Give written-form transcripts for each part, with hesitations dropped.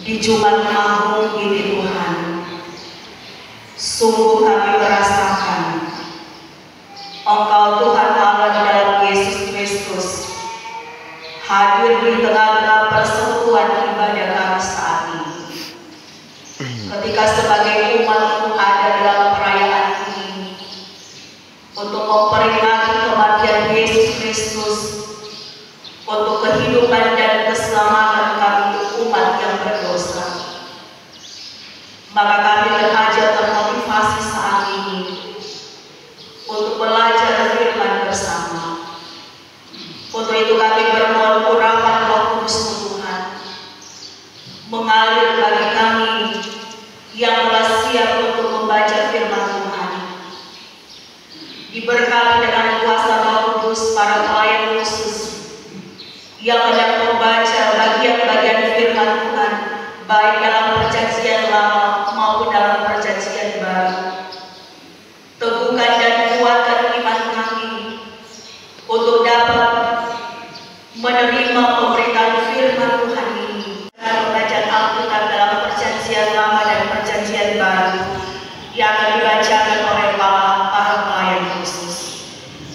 di Jumat Agung ini Tuhan, sungguh kami merasakan Engkau Tuhan Allah di dalam Yesus Kristus hadir di tengah-tengah persekutuan ibadah kami saat ini. Ketika sebagai umat-Mu ada dalam perayaan ini untuk memperingati kematian Yesus Kristus, untuk kehidupan dan keselamatan kami umat yang berdosa, maka kami saja termotivasi saat ini untuk belajar firman bersama. Untuk itu kami bermohon urapan Roh Kudus Tuhan mengalir bagi kami yang telah siap untuk membaca firman Tuhan. Diberkati dengan kuasa Roh Kudus para pelayan khusus yang hendak membaca bagian-bagian firman Tuhan, baik dalam perjanjian lama maupun dalam perjanjian baru. Teguhkan dan kuatkan iman kami untuk dapat menerima pemberitaan firman Tuhan ini. Dalam pembacaan Alkitab dalam perjanjian lama dan perjanjian baru yang akan dibacakan oleh para pelayan khusus.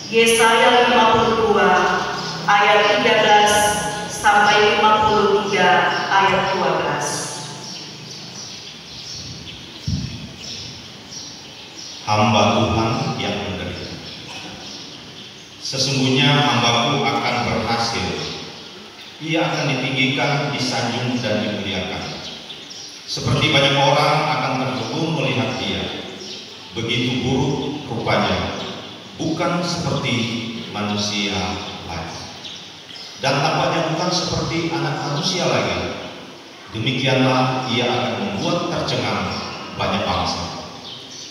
Yesaya 52 ayat 13 sampai 53 ayat 12. Hamba Tuhan yang menderita. Sesungguhnya hambaku akan berhasil. Ia akan ditinggikan, disanjung dan dimuliakan. Seperti banyak orang akan terkagum melihat dia. Begitu buruk rupanya, bukan seperti manusia lagi. Dan tampaknya bukan seperti anak manusia lagi. Demikianlah ia akan membuat tercengang banyak bangsa.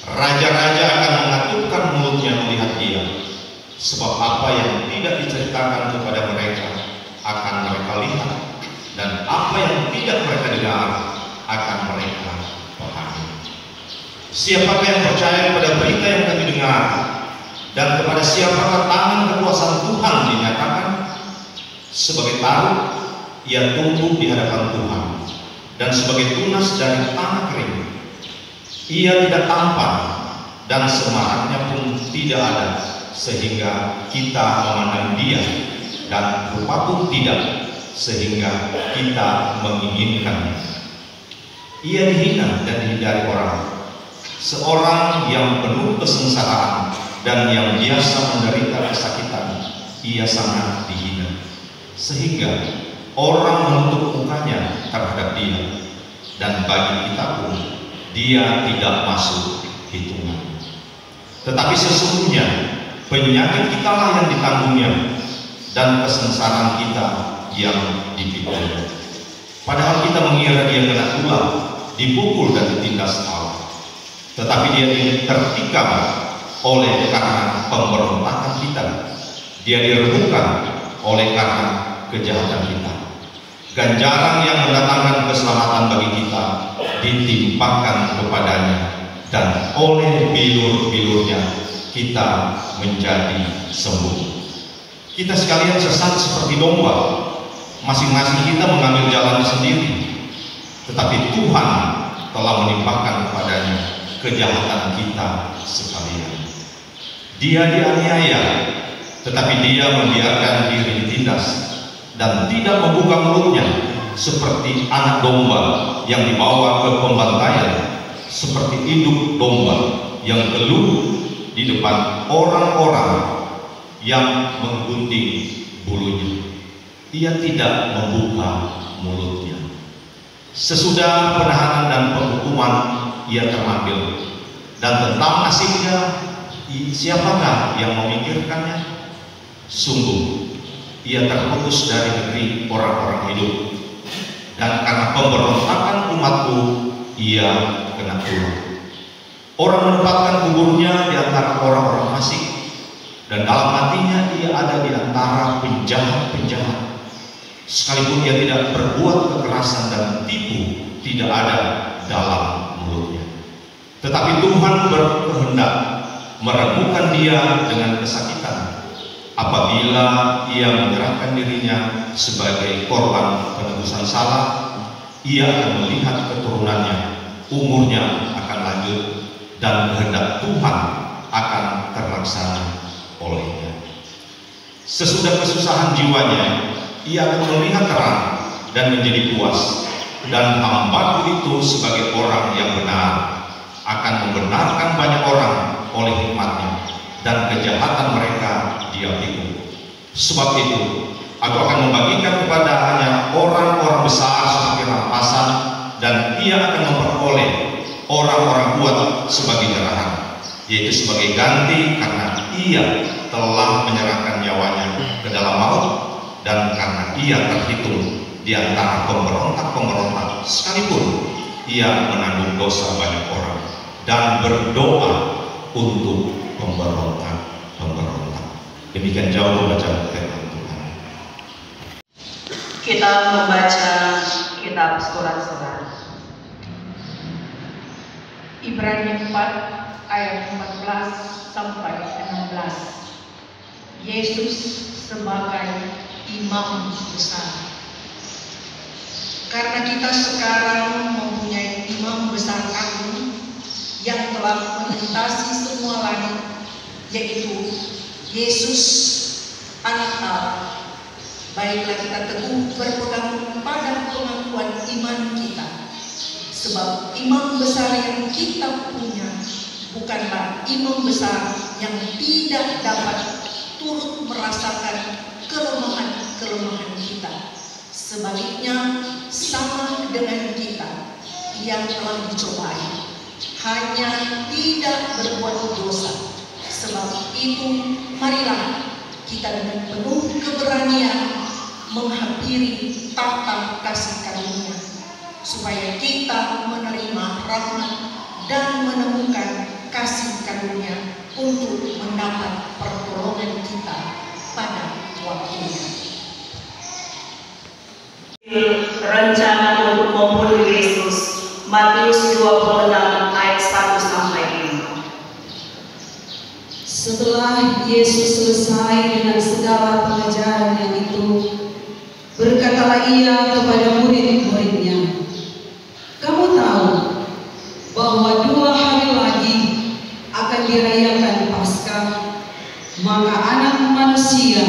Raja-raja akan mengatupkan mulutnya melihat dia, sebab apa yang tidak diceritakan kepada mereka akan mereka lihat, dan apa yang tidak mereka dengar akan mereka pahami. Siapakah yang percaya pada berita yang kami dengar, dan kepada siapakah tangan kekuasaan Tuhan dinyatakan? Sebagai taruh, ia tumbuh di hadapan Tuhan, dan sebagai tunas dari tanah kering. Ia tidak tampan, dan semaraknya pun tidak ada, sehingga kita memandang dia, dan rupa pun tidak, sehingga kita menginginkannya. Ia dihina dan dihindari orang, seorang yang penuh kesengsaraan dan yang biasa menderita kesakitan. Ia sangat dihina, sehingga orang menutup mukanya terhadap dia, dan bagi kita pun dia tidak masuk hitungan. Tetapi sesungguhnya penyakit kita lah yang ditanggungnya, dan kesengsaraan kita yang dipikul. Padahal kita mengira dia kena tulah, dipukul dan ditindas Allah. Tetapi dia tertikam oleh karena pemberontakan kita. Dia diremukkan oleh karena kejahatan kita. Ganjaran yang mendatangkan keselamatan bagi kita ditimpakan kepadanya, dan oleh bilur-bilurnya kita menjadi sembuh. Kita sekalian sesat seperti domba, masing-masing kita mengambil jalan sendiri, tetapi Tuhan telah menimpakan kepadanya kejahatan kita sekalian. Dia dianiaya, tetapi dia membiarkan diri ditindas, dan tidak membuka mulutnya, seperti anak domba yang dibawa ke pembantaian, seperti induk domba yang geluh di depan orang-orang yang menggunting bulunya. Ia tidak membuka mulutnya. Sesudah penahanan dan penghukuman ia terambil, dan tentang nasibnya siapakah yang memikirkannya? Sungguh ia terputus dari negeri orang-orang hidup, dan karena pemberontakan umatku ia kena tulah. Orang menempatkan kuburnya di antara orang-orang fasik, dan dalam hatinya ia ada di antara penjahat-penjahat. Sekalipun ia tidak berbuat kekerasan dan tipu tidak ada dalam mulutnya. Tetapi Tuhan berkehendak meremukkan dia dengan kesakitan apabila ia menyerahkan dirinya sebagai korban penebusan salah ia akan melihat keturunannya, umurnya akan lanjut, dan kehendak Tuhan akan terlaksana olehnya. Sesudah kesusahan jiwanya, ia akan melihat terang dan menjadi puas, dan hambaku itu sebagai orang yang benar akan membenarkan banyak orang oleh hikmatnya, dan kejahatan mereka dia pikul. Sebab itu aku akan membagikan kepadanya orang-orang besar sebagai rampasan, dan ia akan memperoleh orang-orang kuat sebagai jarahan, yaitu sebagai ganti karena ia telah menyerahkan nyawanya ke dalam maut, dan karena ia terhitung di antara pemberontak-pemberontak, sekalipun ia menanggung dosa banyak orang dan berdoa untuk pemberontak-pemberontak. Demikian jauh bacaan firman Tuhan. Kita membaca kitab Surat-Surat. Ibrani 4 ayat 14 sampai 16. Yesus sebagai imam besar. Karena kita sekarang mempunyai imam besar agung yang telah melintasi semua langit, yaitu Yesus Anak Allah. Baiklah kita teguh berpegang pada pengakuan iman kita, sebab imam besar yang kita punya bukanlah imam besar yang tidak dapat turut merasakan kelemahan-kelemahan kita. Sebaliknya, sama dengan kita yang telah dicobai, hanya tidak berbuat dosa. Sebab itu, marilah kita dengan penuh keberanian menghampiri tahta kasih karunia, supaya kita menerima rahmat dan menemukan kasih karunia untuk mendapat pertolongan kita pada waktunya. Rencana untuk membunuh Yesus, Matius 26 ayat 1 sampai 5. Setelah Yesus selesai dengan segala pengajarannya itu, berkatalah ia kepada murid-muridnya, "Kamu tahu bahwa 2 hari lagi akan dirayakan Paskah, maka Anak Manusia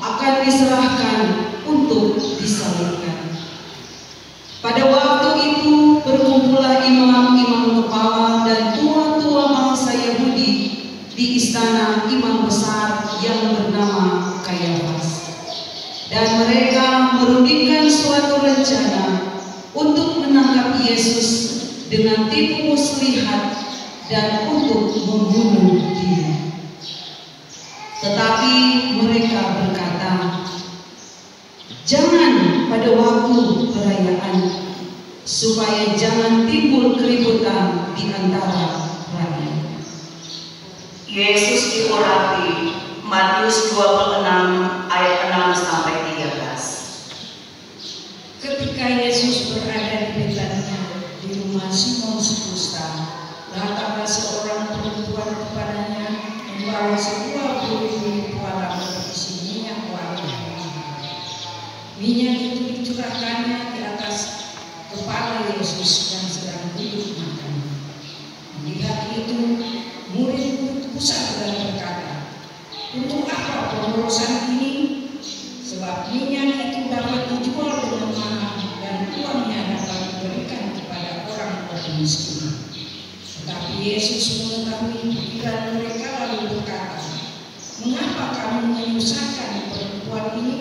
akan diserahkan untuk disalibkan. Pada waktu itu berkumpullah imam-imam kepala dan tua-tua bangsa Yahudi di istana imam besar yang bernama Kayafas, dan mereka merundingkan suatu rencana untuk menangkap Yesus dengan tipu muslihat dan untuk membunuh Dia. Tetapi mereka berkata, 'Jangan pada waktu perayaan, supaya jangan timbul keributan di antara rakyat.'" Yesus diurapi, Matius 26 ayat 6 sampai 13. Ketika Yesus berada di Betania, di rumah Simon Kusta, datanglah seorang perempuan kepadanya membawa sebuah buli puala berisi minyak wangi. Minyak itu dicurahkannya di atas kepala Yesus yang sedang duduk makan. Melihat itu, murid-murid pusat dan berkata, "Untuk apa pengurusan ini? Sebab minyak itu dapat dijual dengan mahal dan uangnya dapat diberikan kepada orang-orang miskin." Tetapi Yesus mengetahui pikiran mereka lalu berkata, "Mengapa kamu menyusahkan perempuan ini?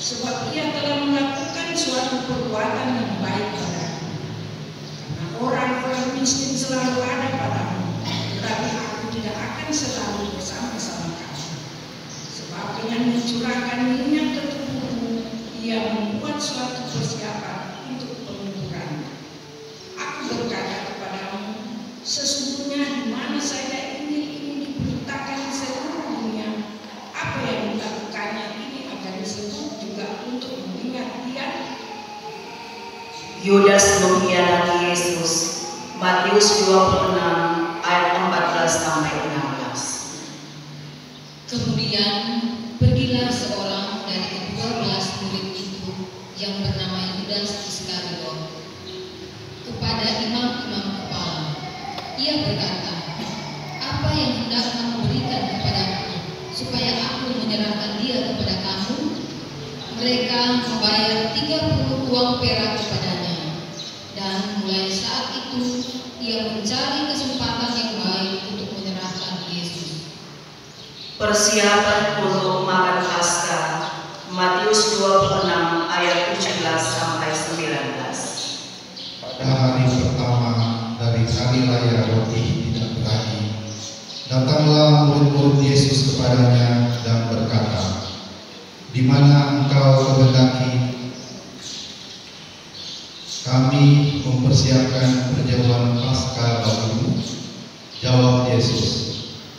Sebab ia telah melakukan suatu perbuatan yang baik padaku. Karena orang-orang miskin selalu ada padamu, tetapi aku tidak akan selalu bersama-sama kamu. Sebab dengan mencurahkan minyak ke tubuhmu, ia membuat suatu persiapan untuk penguburan. Aku berkata kepadamu, sesungguhnya di mana saja ini diberitakan seluruh dunia, apa yang dilakukannya ini akan disebut juga untuk mengingat dia." Yudas mengkhianati Yesus, Matius 26 ayat 14 sampai 16. Kemudian pergilah seorang dari ke-12 murid itu yang bernama Yudas Iskariot. Kepada imam-imam kepala, ia berkata, "Apa yang hendak kamu berikan kepadaku, supaya aku menyerahkan dia kepada kamu?" Mereka membayar 30 uang perak kepadanya, dan mulai saat itu ia mencari kesempatan yang baik untuk menyerahkan Yesus. Persiapan untuk makan Paskah, Matius 26 ayat 17 sampai 19. Pada hari pertama dari hari raya roti tidak beragi, datanglah murid-murid Yesus kepadanya dan berkata, "Di mana engkau kehendaki kami mempersiapkan perjamuan Paskah bagimu?" Jawab Yesus,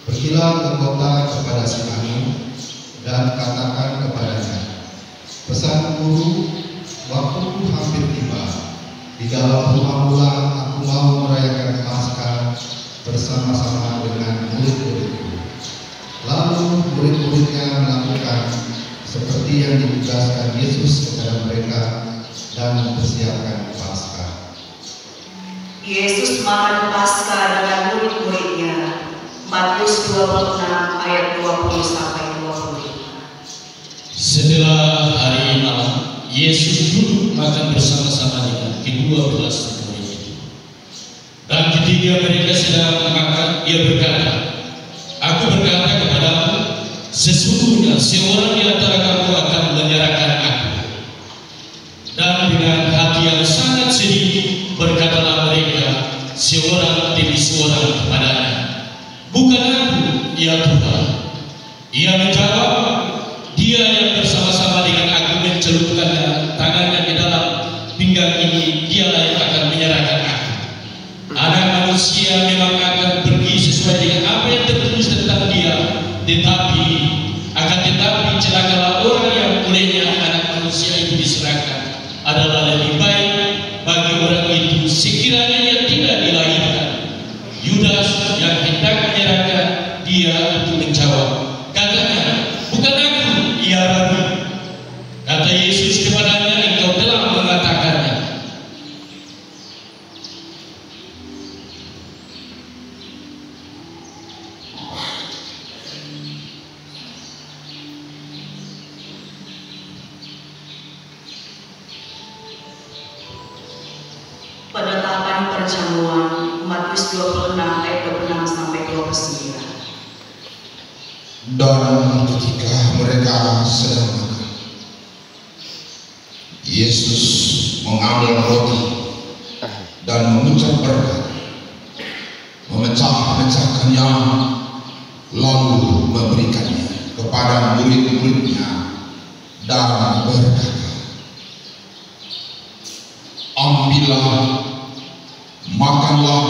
"Pergilah ke kota kepada si anu dan katakan kepadanya, pesan guru, waktu hampir tiba. Di dalam rumahmu lah aku mau merayakan Paskah bersama-sama dengan murid-muridku." Lalu murid-muridnya melakukan seperti yang ditugaskan Yesus kepada mereka dan mempersiapkan Paskah. Yesus makan Paskah dengan murid-muridnya. Matius 26 ayat 20 sampai 25. Setelah hari malam, Yesus duduk makan bersama-sama dengan ke-12 murid itu. Dan ketika mereka sedang makan, ia berkata, "Aku berkata kepadamu, sesungguhnya seorang di antara kamu akan menyerahkan aku." Dan dengan hati yang sangat sedih berkatalah mereka seorang demi seorang kepadanya, "Bukan aku, ya Tuhan." Ia menjawab, "Dia yang bersama-sama dengan aku mencelupkan tangannya ke dalam pinggang ini, dialah yang akan menyerahkan aku. Anak manusia memang akan pergi sesuai dengan apa yang tertulis tentang dia, tetapi celakalah orang yang olehnya anak manusia itu diserahkan. Adalah lebih baik bagi orang itu sekiranya ia tidak dilahirkan." Yudas yang hendak menyerahkan dia itu menjawab, katanya, "Bukan aku, ya Rabi." Kata Yesus kepadanya, "Engkau telah mengatakannya." Penetapan perjamuan, Matius 26 ayat 26 sampai 29. Dan ketika mereka sedang makan, Yesus mengambil roti dan mengucap berkat, memecah-mecahkannya, lalu memberikannya kepada murid-muridnya dan berkata, "Ambillah, makanlah,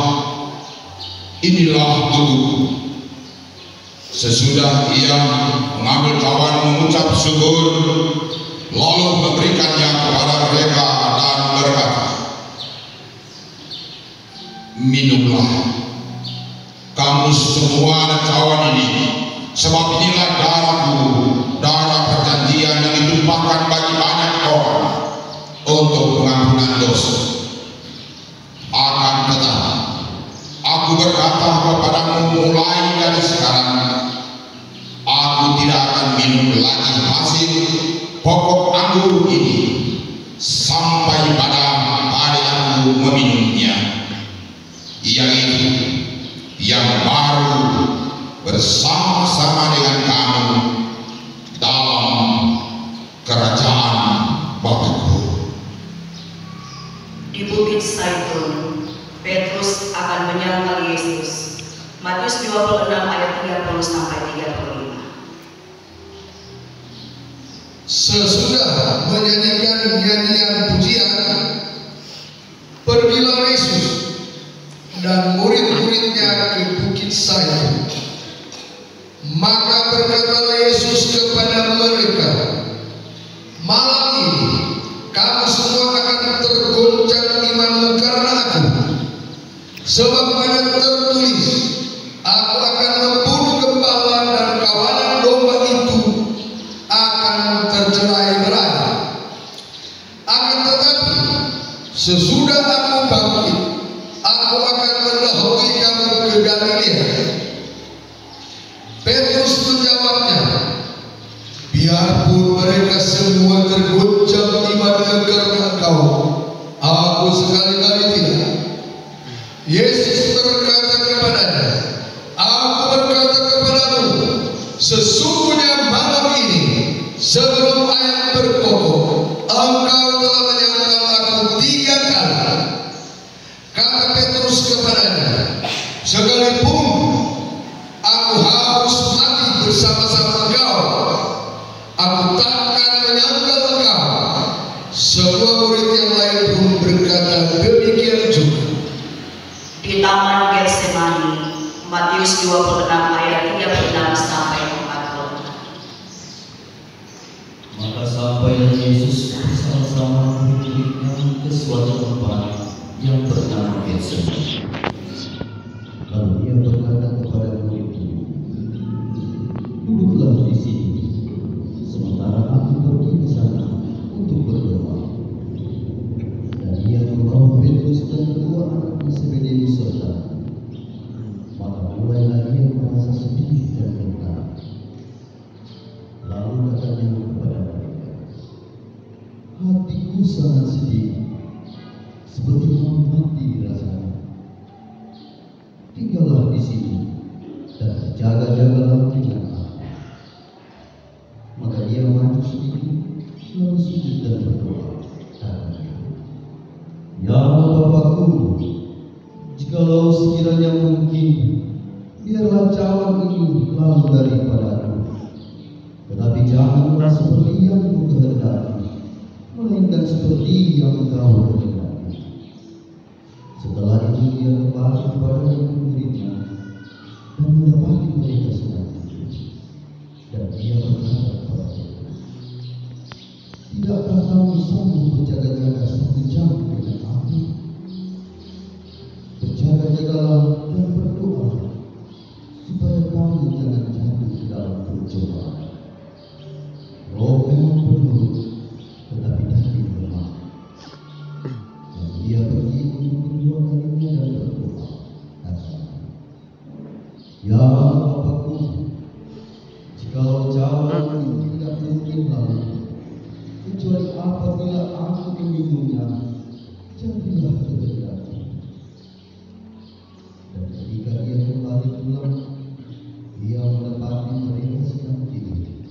inilah tubuhku." Sesudah ia mengambil cawan, mengucap syukur, lalu memberikannya kepada mereka dan berkata, "Minumlah kamu semua cawan ini, sebab inilah darahku, darah perjanjian yang ditumpahkan bagi banyak orang untuk pengampunan dosa. Akan tetapi aku berkata kepadamu, mulai dari sekarang aku tidak akan minum lagi hasil pokok anggur ini sampai pada hari aku meminumnya, yaitu yang baru bersama-sama dengan kamu dalam kerajaan Bapakku." Di Bukit Zaitun, Petrus akan menyangkal Yesus. Matius 26 ayat 30 sampai 35. Sesudah menyanyikan nyanyian pujian, pergilah Yesus dan murid-muridnya ke Bukit Zaitun. Maka berkatalah Yesus kepada mereka, "Malam ini kamu semua akan tergoncang imanmu karena aku. Sebab ada tertulis, aku akan membunuh gembala dan kawanan domba itu akan tercerai-berai. Akan tetapi sesudah aku bangkit, aku akan mendahului kamu ke Galilea. Petrus menjawabnya, biarpun mereka semua tergoncang imannya karena engkau, aku sekali-kali tidak. Yesus berkata kepadanya, aku berkata kepadamu, sesungguhnya malam ini sebelum ayam berkokok, engkau telah menyangkal aku 3 kali. Kata Petrus kepadanya, sekalipun aku harus mati bersama-sama engkau, aku takkan menyangkal engkau. Semua murid yang lain pun berkata demikian juga. Di Taman Getsemani, Matius 26 ayat 36 sampai 46. Maka sampailah Yesus bersama-sama murid-muridnya ke suatu tempat yang bernama Getsemani. Lalu dia berkata kepada murid-murid, duduklah di sini, sementara aku pergi ke sana untuk berdoa. Dan dia membawa Petrus dan kedua anaknya Zebedeus serta. Maka mulailah dia merasa sedih dan gentar. Lalu katanya kepada mereka, hatiku sangat sedih, seperti mau mati rasanya. Tinggallah di sini dan berjaga-jagalah dengan aku. Maka dia maju sedikit, lalu sujud dan berdoa. Ya Bapakku, jikalau sekiranya mungkin, biarlah cawan ini lalu daripadaku. Tetapi janganlah seperti yang ku kehendaki, melainkan seperti yang Engkau kehendaki. Setelah itu dia kembali kepada murid-muridnya dan mendapati mereka sedang tidur. Dan dia berkata kepada mereka, tidakkah kamu sanggup berjaga-jaga 1 jam dengan aku? Berjaga-jagalah dan berdoa, supaya kamu jangan jatuh ke dalam pencobaan. Roh memang penurut, tetapi daging lemah. Dan dia pergi untuk kedua kalinya dan berdoa, katanya, ya Bapakku, jikalau cawan ini tidak mungkin lalu, kecuali apabila aku meminumnya, jadilah kehendakmu. Dan ketika dia kembali pulang, dia mendapati mereka sedang tidur,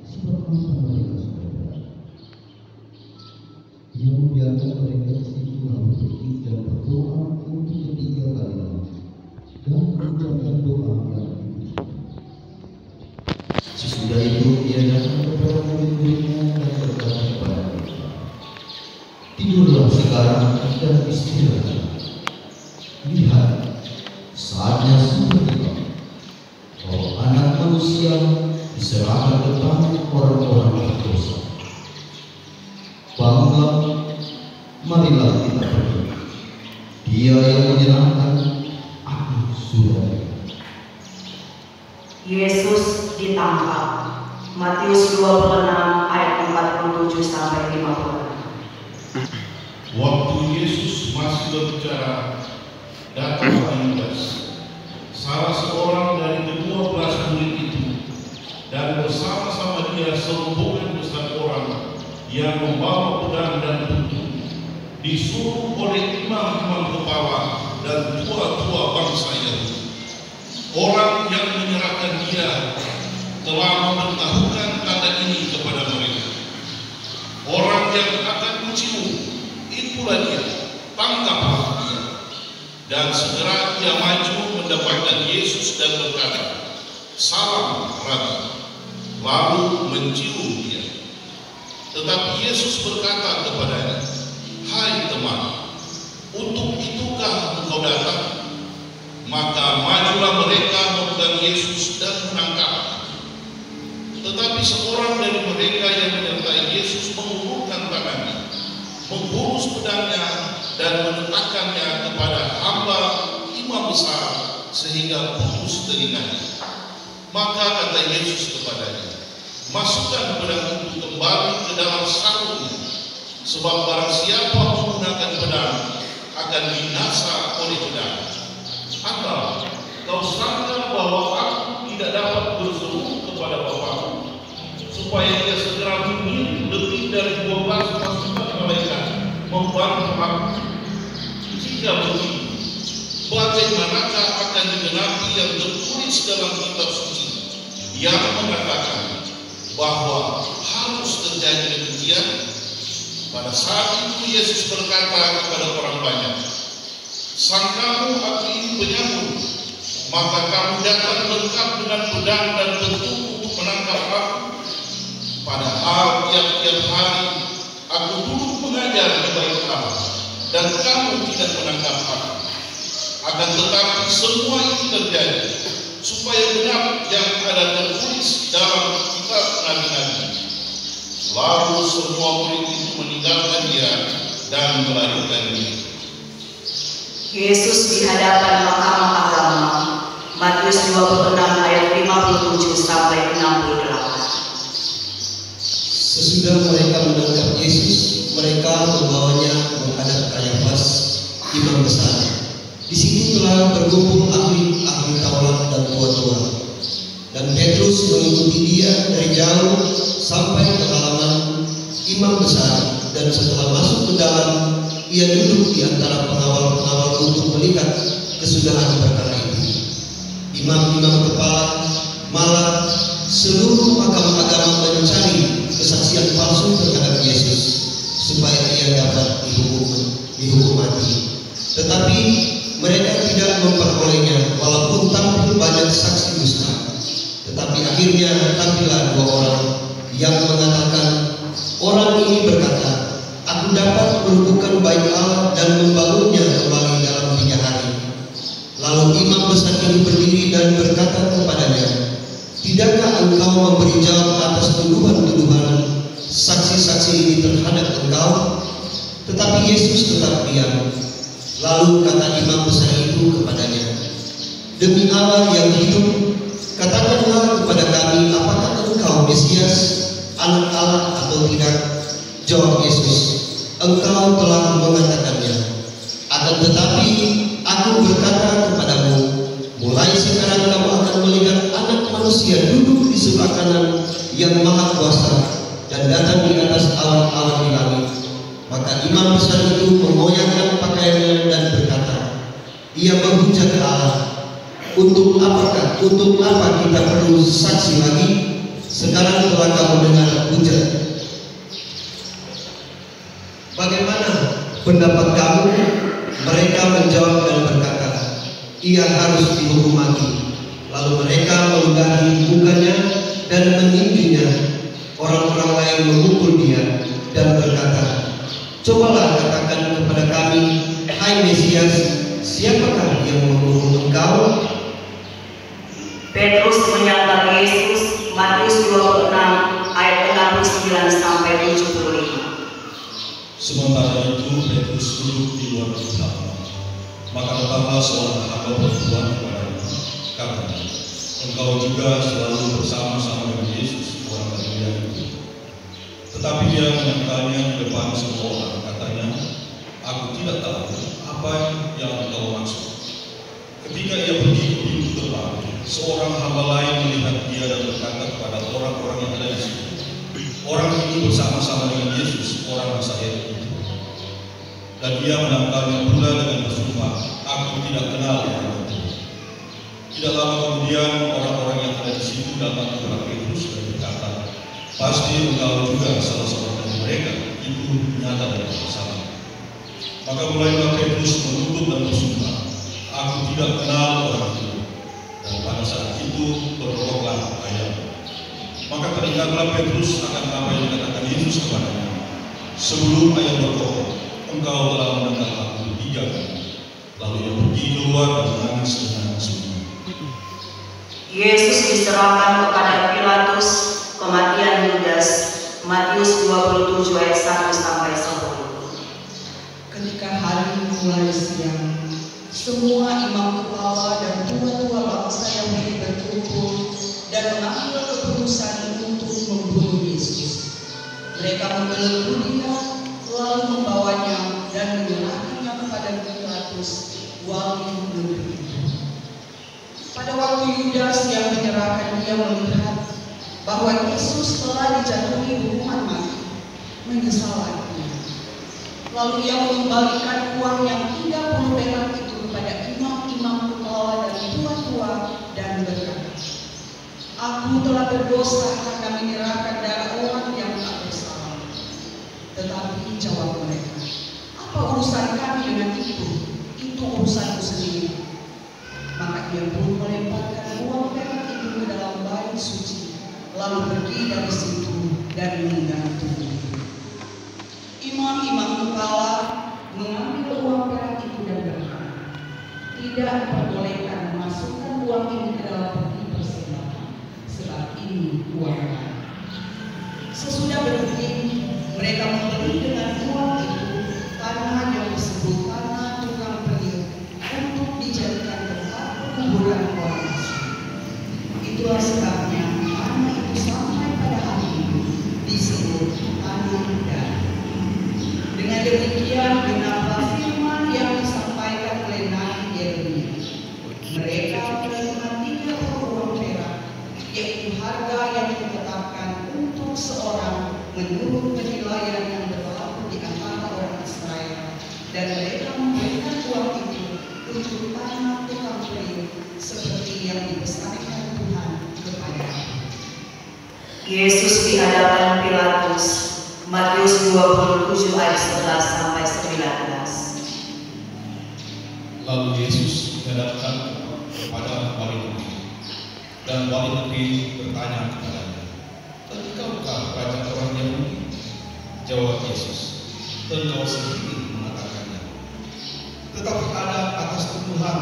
sebab mata mereka sudah berat. Dia membiarkan mereka di situ lalu pergi dan berdoa untuk ketiga kalinya dan mengucapkan doa yang itu. Sesudah itu dia datang kepada murid-muridnya dan berkata kepada mereka, tidurlah sekarang dan istirahatlah. Lihat, saatnya sudah tiba, bahwa Anak Manusia diserahkan ke tangan orang-orang berdosa. Bangunlah, marilah kita pergi. Dia yang menyerahkan, aku sudah. Yesus ditangkap. Matius 26 ayat 47 sampai 56. Waktu Yesus masih berbicara, datanglah Yudas, salah seorang dari ke-12 murid itu, dan bersama-sama dia serombongan besar orang yang membawa pedang dan buntung, disuruh oleh imam-imam kepala dan tua-tua bangsa Yahudi. Orang yang menyerahkan dia telah memberitahukan tanda ini kepada mereka. Orang yang akan mencium, itulah dia, tangkaplah dia. Dan segera dia maju mendapatkan Yesus dan berkata, salam Rabi, lalu mencium dia. Tetapi Yesus berkata kepadanya, hai teman, untuk itukah engkau datang? Maka majulah mereka memegang Yesus dan menangkapnya. Tetapi seorang dari mereka yang menyertai Yesus mengulurkan tangannya, menghunus pedangnya dan meletakkannya kepada hamba imam besar sehingga putus telinganya. Maka kata Yesus kepadanya, masukkan pedang itu kembali ke dalam sarungnya. Sebab barang siapa menggunakan pedang akan binasa oleh pedang. Atau kau sangka bahwa aku tidak dapat berseru kepada Bapa supaya dia segera mengirim lebih dari 12 pasukan malaikat membantu aku? Jika begitu, bagaimanakah akan digenapi yang tertulis dalam kitab suci yang mengatakan bahwa harus terjadi demikian? Pada saat itu Yesus berkata kepada orang banyak, "Sangkamu aku ini penyambut, maka kamu datang lengkap dengan pedang dan tentu untuk menangkap aku. Padahal tiap-tiap hari aku duduk mengajar di bait Allah, dan kamu tidak menangkap aku. Akan tetapi semua itu terjadi supaya benar yang ada tertulis dalam kitab nabi-nabi." Lalu semua murid itu meninggalkan dia dan melarikan diri. Yesus di hadapan mahkamah agama, Matius 26 ayat 57 sampai 68. Sesudah mereka menangkap Yesus, mereka membawanya menghadap Kayafas, imam besar. Di situ telah berkumpul ahli-ahli Taurat dan tua-tua. Dan Petrus mengikuti dia dari jauh sampai ke halaman imam besar, dan setelah masuk ke dalam, ia duduk di antara pengawal-pengawal untuk melihat kesudahan perkara itu. Imam-imam kepala, malah seluruh mahkamah agama mencari kesaksian palsu terhadap Yesus supaya ia dapat dihukum mati. Tetapi mereka tidak memperolehnya walaupun tampil banyak saksi dusta. Tetapi akhirnya tampillah 2 orang yang mengatakan, "Orang ini berkata, aku dapat melumpuhkan bait Allah dan membangunnya kembali dalam 3 hari." Lalu imam besar itu berdiri dan berkata kepadanya, "Tidakkah engkau memberi jawab atas tuduhan-tuduhan saksi-saksi ini terhadap engkau?" Tetapi Yesus tetap diam. Lalu kata imam besar itu kepadanya, "Demi Allah yang hidup, katakanlah kepada kami, apakah engkau Mesias, anak Allah atau tidak?" Jawab Yesus, "Engkau telah mengatakannya. Akan tetapi aku berkata kepadamu, mulai sekarang kamu akan melihat Anak Manusia duduk di sebelah kanan yang Maha Kuasa dan datang di atas awan-awan di langit." Maka imam besar itu mengoyakkan pakaiannya dan berkata, ia menghujat Allah, "Untuk apa kita perlu saksi lagi? Sekarang telah kamu dengar hujat. Bagaimana pendapat kamu?" Mereka menjawab dan berkata, "Ia harus dihukum mati." Lalu mereka meludahi mukanya dan menindihnya. Orang-orang lain memukul dia dan berkata, "Cobalah katakan kepada kami, hai Mesias, siapakah yang membunuh engkau?" Petrus menyangkal Yesus, Matius 26 ayat 69 sampai 75. Sementara itu Petrus duduk di luar istana. Maka datanglah seorang hamba perempuan kepadanya, katanya, "Engkau juga selalu bersama-sama dengan Yesus, orang Galilea itu." Tetapi dia menyangkalnya di depan semua orang, katanya, "Aku tidak tahu apa yang engkau maksud." Ketika ia pergi ke pintu depan, seorang hamba lain melihat dia dan berkata kepada orang-orang yang ada di situ, "Orang ini bersama-sama dengan Yesus, orang Nazaret itu." Dan dia menangkalnya pula dengan bersumpah, "Aku tidak kenal orang itu." Tidak lama kemudian orang-orang yang ada di situ datang kepada Petrus dan berkata, "Pasti engkau juga salah seorang dari mereka, itu nyata dari bersama." Maka mulailah Petrus menuntut dan bersumpah, "Aku tidak kenal orang itu." Dan pada saat itu berrokoklah ayam. Maka teringatlah Petrus akan apa yang dikatakan Yesus kepadanya, "Sebelum ayam berkokok, engkau telah menentang aku 3 kali." Lalu ia pergi keluar dan menangis dengan sunyi. Yesus diserahkan kepada Pilatus, kematian Yudas, Matius 27 ayat 1 sampai 10. Ketika hari mulai siang, semua imam kepala dan tua-tua bangsa Yahudi berkumpul dan mengambil keputusan untuk membunuh Yesus. Mereka membelenggu dia, lalu membawanya dan menyerahkannya kepada Pilatus, wali negeri. Pada waktu Yudas yang menyerahkan dia melihat bahwa Yesus telah dijatuhi hukuman mati, menyesal hatinya. Lalu ia mengembalikan uang yang 30 perak itu kepada imam-imam kepala dan tua-tua dan berkata, "Aku telah berdosa karena menyerahkan darah orang yang tak bersalah." Tetapi jawab mereka, "Apa urusan kami dengan itu? Itu urusanku sendiri." Maka ia pun melemparkan uang perak itu ke dalam bait suci, lalu pergi dari situ dan menggantung. Imam-imam kepala mengambil uang perak itu dan berkata, "Tidak diperbolehkan memasukkan uang ini ke dalam peti persembahan, sebab ini uang haram." Sesudah berhenti, mereka membeli dengan uang itu tanah yang disebut tanah tukang periuk untuk dijadikan tempat penguburan orang asing. Itulah sebabnya tanah itu sampai pada hari ini disebut tanah darah. Dengan demikian benarlah firman yang disampaikan oleh Nabi Yeremia. Mereka menerima 30 uang perak, yaitu harga yang ditetapkan untuk seorang menurut penilaian yang berlaku di antara orang Israel, dan mereka memberikan uang itu untuk tanah tukang periuk seperti yang dibesarkan Tuhan kepada. Yesus di hadapan Pilatus, Matius 27 ayat 11 sampai 19. Lalu Yesus dihadapkan kepada wali negeri, dan wali negeri bertanya kepadanya, "Engkaukah raja orang Yahudi?" Jawab Yesus, "Engkau sendiri mengatakannya." Tetapi ada atas tuduhan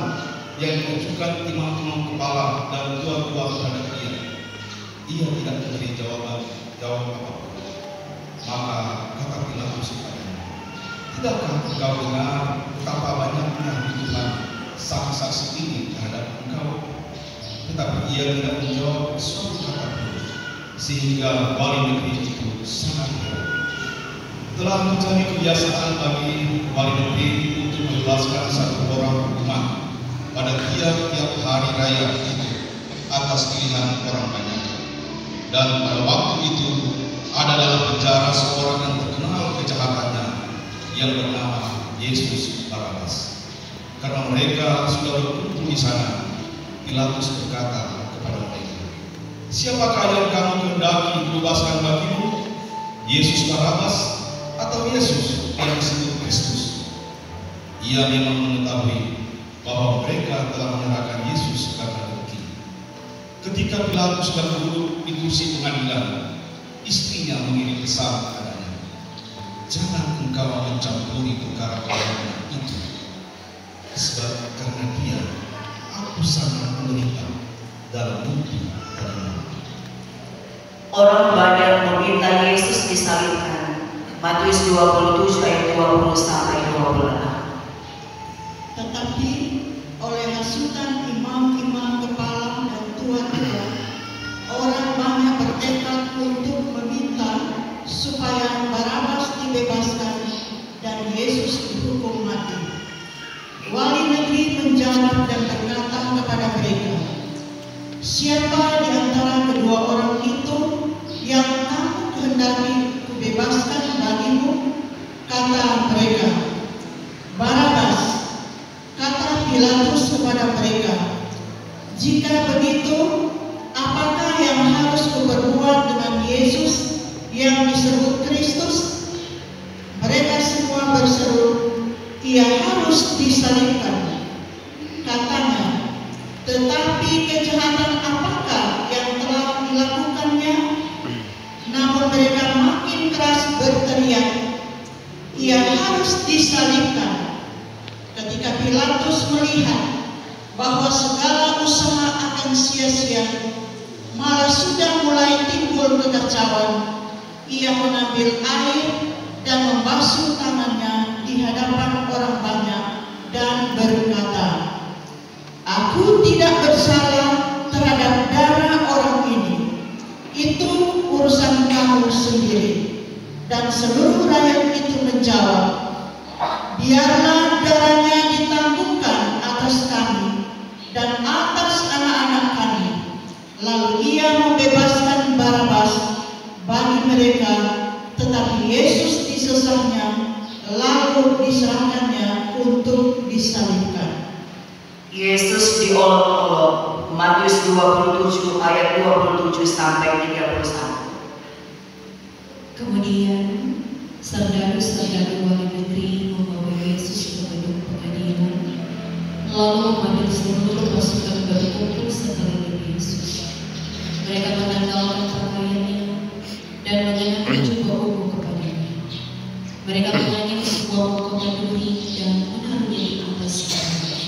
yang diajukan imam-imam kepala dan tua-tua terhadap dia. Ia tidak memberi jawab apapun. Maka kata Pilatus kepadanya, "Tidakkah engkau dengar betapa banyaknya tuduhan saksi-saksi ini terhadap engkau?" Tetapi ia tidak menjawab suatu kata pun, sehingga wali negeri itu sangat heran. Telah menjadi kebiasaan bagi wali negeri untuk membebaskan satu orang hukuman pada tiap-tiap hari raya itu atas pilihan orang banyak. Dan pada waktu itu ada dalam penjara seorang yang terkenal kejahatannya yang bernama Yesus Barabas. Karena mereka sudah berkumpul di sana, Pilatus berkata kepada mereka, "Siapakah yang kamu kehendaki dibebaskan bagimu? Yesus Barabas atau Yesus yang disebut Kristus?" Ia memang mengetahui bahwa mereka telah menyerahkan Yesus karena dengki. Ketika Pilatus sedang duduk di kursi pengadilan, istrinya mengirim pesan kepadanya, "Jangan engkau mencampuri perkara orang itu, sebab karena dia aku sangat menderita dalam mimpi dan malam." Orang banyak meminta Yesus disalibkan. Matius 27 ayat 20 sampai 26. Tetapi oleh hasutan imam-imam kepala dan tua-tua, orang banyak bertekad untuk meminta supaya Barabas dibebaskan dan Yesus dihukum mati. Wali negeri menjawab dan berkata kepada mereka, "Siapa di antara kedua orang itu yang kamu kehendaki kubebaskan bagimu?" Kata mereka, "Barabas." Kata Pilatus kepada mereka, "Jika begitu, apakah yang harus kuperbuat dengan Yesus yang disebut Kristus?" Mereka semua berseru, "Ia harus disalibkan." Katanya, "Tetapi kejahatan apakah yang telah dilakukannya?" Namun mereka makin keras berteriak, "Ia harus disalibkan." Ketika Pilatus melihat bahwa segala usaha akan sia-sia, malah sudah mulai timbul kekacauan, ia mengambil air dan membasuh tangannya di hadapan orang banyak dan berkata, "Aku tidak bersalah terhadap darah orang ini. Itu urusan kamu sendiri." Dan seluruh rakyat itu menjawab, biarlah darahnya ditangguhkan atas kami dan atas anak-anak kami. Lalu ia membebaskan Barabas bagi mereka, tetapi Yesus disesatnya, lalu diserahkannya untuk disalibkan. Yesus diolok-olok, Matius 27 ayat 27 sampai 31. Kemudian serdaru-serdaru wali negeri membawa Yesus ke gedung pengadilan, lalu memanggil seluruh pasukan berkumpul sekeliling Yesus. Mereka menanggalkan pakaiannya dan mengenakan jubah ungu kepadanya. Mereka menyanyi sebuah potongan duri dan menaruhnya di atas kepalanya,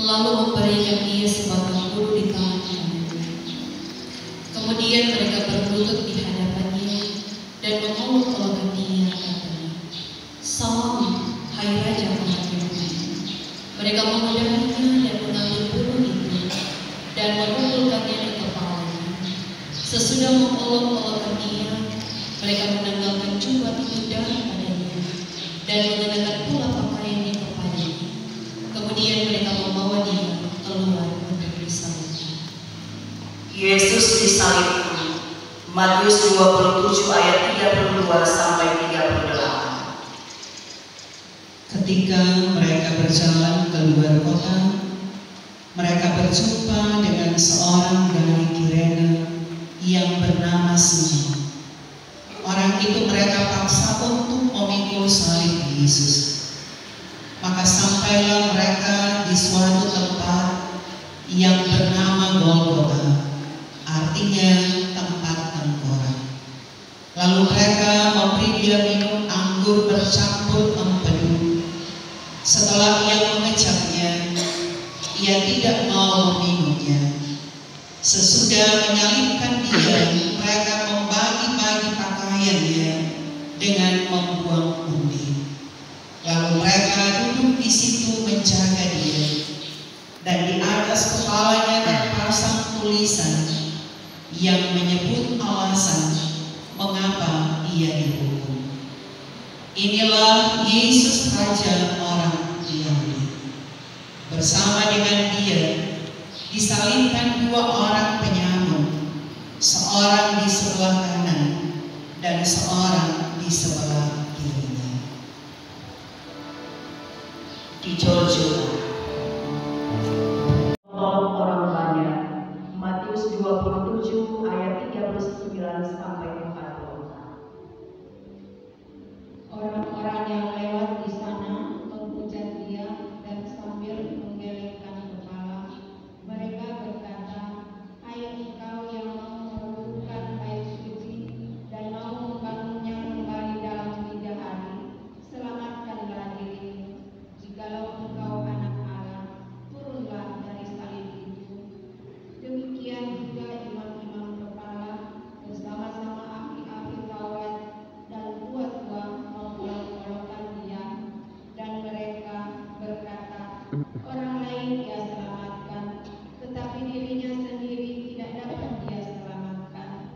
lalu memberikan dia sebatang bulu di tangan kanannya. Kemudian mereka berlutut di hadapannya dan mengolok-olokkan dia, katanya, "Salam, hai Raja umat Yahudi." Mereka memudahkannya dan mengambil bulu itu dan mengumpulkannya di kepalanya. Sesudah mengolok-olokkan dia, mereka menanggalkan jubah itu daripadanya dan mengenakan pula pakaiannya kepadanya. Kemudian mereka membawa dia keluar untuk disalibkan. Yesus disalibkan. Matius 27 ayat 32 sampai 38. Ketika mereka berjalan keluar kota, mereka berjumpa dengan seorang dari Kirene yang bernama Simon. Orang itu mereka paksa untuk memikul salib Yesus. Maka sampailah mereka di suatu tempat yang bernama Golgota, artinya tempat tengkorak. Lalu mereka memberi dia minum anggur bercampur empedu. Setelah ia mengecapnya, ia tidak mau meminumnya. Sesudah menyalibkan dia, mereka membagi-bagi pakaiannya dengan membuang undi. Lalu mereka duduk di situ menjaga dia, dan di atas kepalanya terpasang tulisan yang menyebut alasan mengapa ia dihukum. Inilah Yesus Raja orang Yahudi. Bersama dengan dia disalibkan dua orang penyamun, seorang di sebelah kanan dan seorang di sebelah kirinya. Di Georgia, orang banyak. Matius 27 ayat 39 sampai 40. Orang-orang yang lewat di sana memuja dia dan sambil menggelengkan kepala, mereka berkata, "Hai engkau yang mau merobohkan bait suci dan mau membangunnya kembali dalam 3 hari, selamatkanlah dirimu. Jikalau engkau anak Allah, turunlah dari salib itu." Demikian juga imam-imam kepala bersama-sama ahli-ahli Taurat dan tua-tua mengolok-olokkan dia, dan mereka berkata, "Orang lain dia selamatkan, tetapi dirinya sendiri tidak dapat dia selamatkan.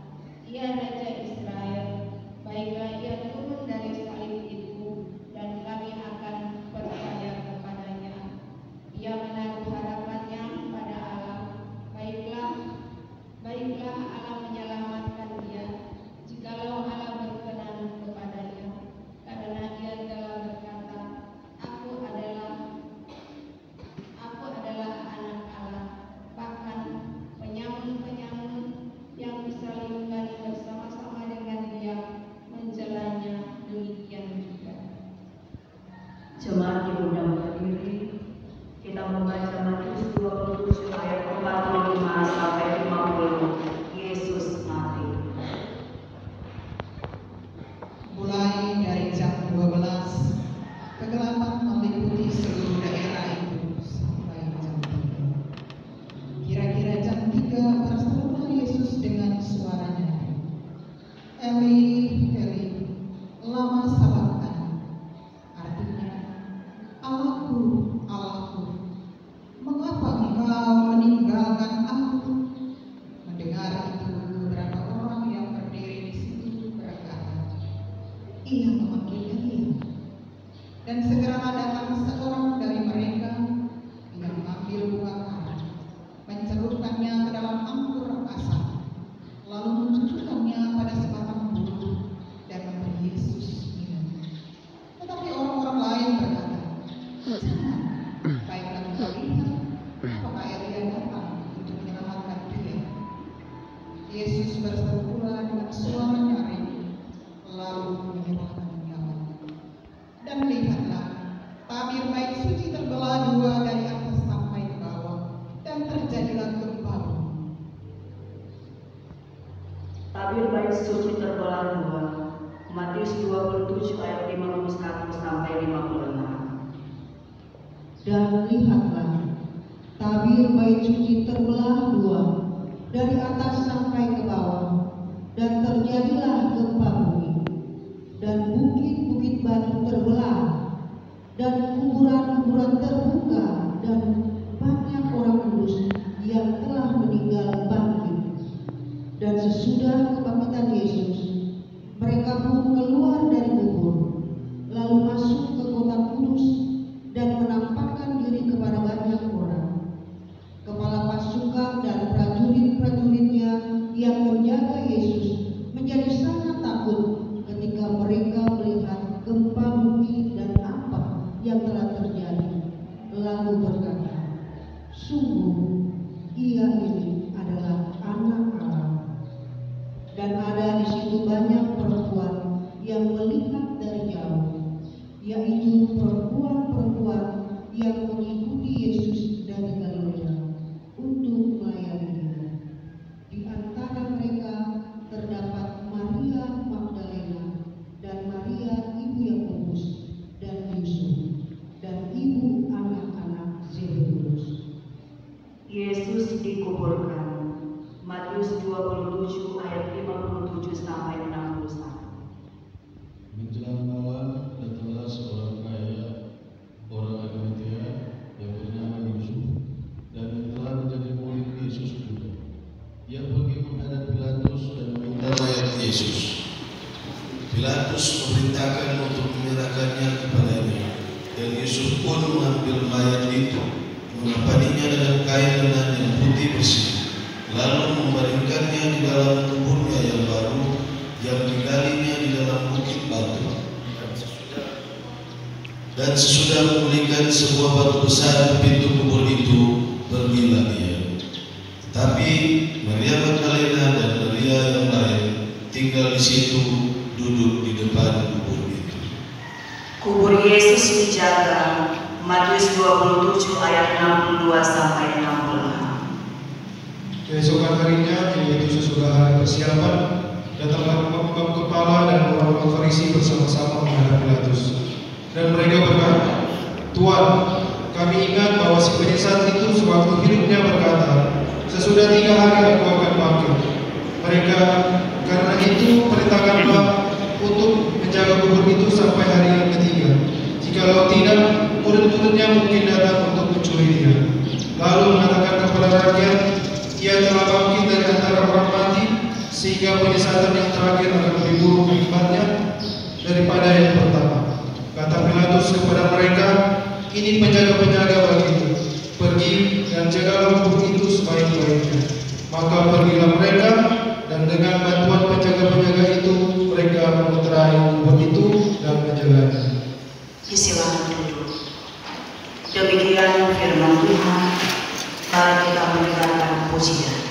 Ia Raja Israel, baiklah ia turun dari salib itu, dan kami akan percaya kepadanya. Ia menaruh harapannya pada Allah. Baiklah Allah menyelamatkan dia, jikalau Allah berkenan kepadanya, karena ia telah berkata, Aku adalah anak Allah." Bahkan penyamun-penyamun yang disalibkan bersama-sama dengan dia menjelanya demikian juga. Jemaat diundang berdiri. Kita membaca Matius 27 ayat 45 sampai 50. Yesus mati. Mulai dari jam 12, kegelapan meliputi seluruh daerah itu sampai jam 3. Kira-kira jam 3 berserulah Yesus dengan suaranya, "Eli, Eli, lama sabachthani?" Artinya, "Allahku, Allahku, mengapa engkau meninggalkan tabir bait suci terbelah dua dari atas sampai ke bawah, dan terjadilah gempa bumi. Tabir bait suci terbelah dua. Matius 27 ayat 51 sampai 56. Dan lihatlah, tabir bait suci terbelah dua dari atas sampai ke bawah, dan terjadilah gempa bumi, dan bukit-bukit batu terbelah, dan kuburan-kuburan terbuka, dan banyak orang kudus yang telah meninggal bangkit. Dan sesudah kebangkitan Yesus, mereka pun keluar dari kubur, lalu masuk ke kota kudus dan menampakkan diri kepada banyak orang. Kepala pasukan dan prajurit-prajuritnya yang menjaga Yesus menjadi sangat takut ketika mereka melihat gempa bumi dan apa yang telah terjadi, lalu berkata, "Sungguh, ia ini adalah Anak Allah." Dan ada di situ banyak perempuan yang melihat dari jauh, yaitu perempuan-perempuan yang mengikuti Yesus dari Galilea untuk melayani Dia. Di antara mereka terdapat Maria Magdalena dan Maria ibu Yakobus dan Yusuf dan ibu anak-anak Zebedus. Yesus dikuburkan. Matius 27 ayat 57 sampai 61. Menjelang malam datanglah seorang kaya, orang Arimatea yang bernama Yusuf, dan yang telah menjadi murid Yesus juga. Ia pergi menghadap Pilatus dan meminta mayat Yesus. Pilatus memerintahkan untuk menyerahkannya kepadanya, dan Yusuf pun mengambil mayat itu, mengapaninya dengan kain lenan yang putih bersih, lalu membaringkannya di dalam kuburnya yang baru yang digalinya di dalam bukit batu. Dan sesudah memulihkan sebuah batu besar di pintu kubur itu, pergilah dia. Tapi Maria Magdalena dan Maria yang lain tinggal di situ, duduk di depan kubur itu. Kubur Yesus dijaga. Matius 27 ayat 62 sampai 66. Keesokan harinya, yaitu sesudah hari persiapan, datanglah imam-imam kepala dan orang-orang Farisi bersama-sama menghadap Pilatus. Dan mereka berkata, "Tuan, kami ingat bahwa si penyesat itu sewaktu hidupnya berkata, 'Sesudah 3 hari aku akan bangkit.' Mereka karena itu perintahkanlah untuk menjaga kubur itu sampai hari yang ketiga. Jikalau tidak, murid-muridnya mungkin datang untuk mencuri dia. Lalu mengatakan kepada rakyat, ia telah bangkit dari antara orang mati, sehingga penyesatan yang terakhir akan lebih buruk akibatnya daripada yang pertama." Kata Pilatus kepada mereka, "Ini penjaga-penjaga bagiku. Pergi dan jagalah kubur itu sebaik-baiknya." Maka pergilah mereka, dan dengan bantuan penjaga-penjaga itu mereka memuterai kubur itu dan menjaganya. Silakan duduk. Demikian firman Tuhan. Mari kita mendengarkan pujian.